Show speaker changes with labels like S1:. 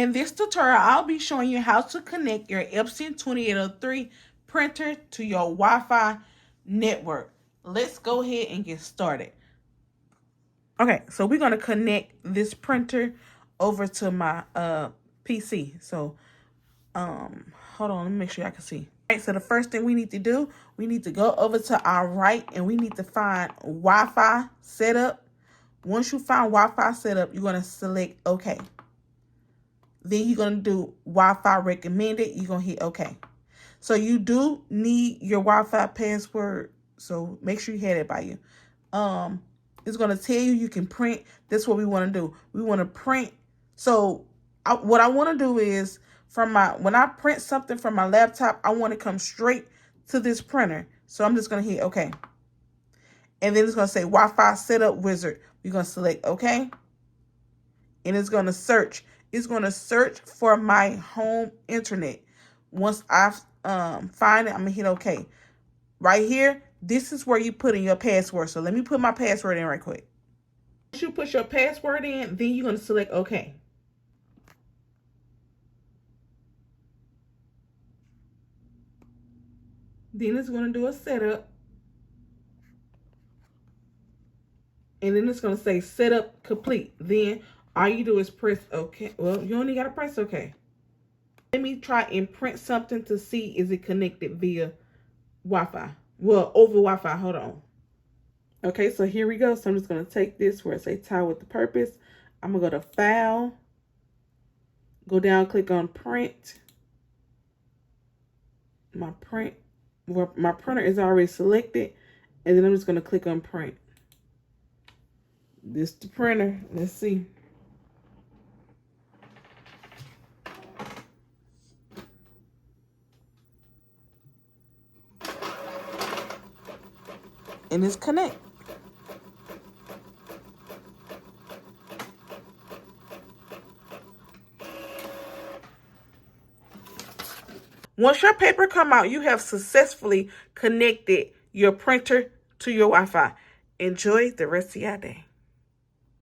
S1: In this tutorial, I'll be showing you how to connect your Epson 2803 printer to your Wi-Fi network. Let's go ahead and get started. Okay, so we're going to connect this printer over to my PC. So, hold on, let me make sure I can see. All right, so the first thing we need to do, we need to go over to our right and we need to find Wi-Fi setup. Once you find Wi-Fi setup, you're going to select OK. Then you're going to do Wi-Fi recommended. You're going to hit OK. So you do need your Wi-Fi password. So make sure you have it by you. It's going to tell you can print. That's what we want to do. We want to print. So what I want to do is when I print something from my laptop, I want to come straight to this printer. So I'm just going to hit OK. And then it's going to say Wi-Fi setup wizard. We're going to select OK. And it's going to search. It's going to search for my home internet. Once I find it, I'm going to hit OK. Right here, this is where you put in your password. So let me put my password in right quick. Once you put your password in, then you're going to select OK. Then it's going to do a setup. And then it's going to say setup complete. Then all you do is press OK. Well, you only got to press OK. Let me try and print something to see is it connected via Wi-Fi. Well, over Wi-Fi. Hold on. Okay, so here we go. So I'm just going to take this where it says tie with the purpose. I'm going to go to File. Go down, click on Print. My printer is already selected. And then I'm just going to click on Print. This is the printer. Let's see. And it's connect. Once your paper come out, you have successfully connected your printer to your Wi-Fi. Enjoy the rest of your day.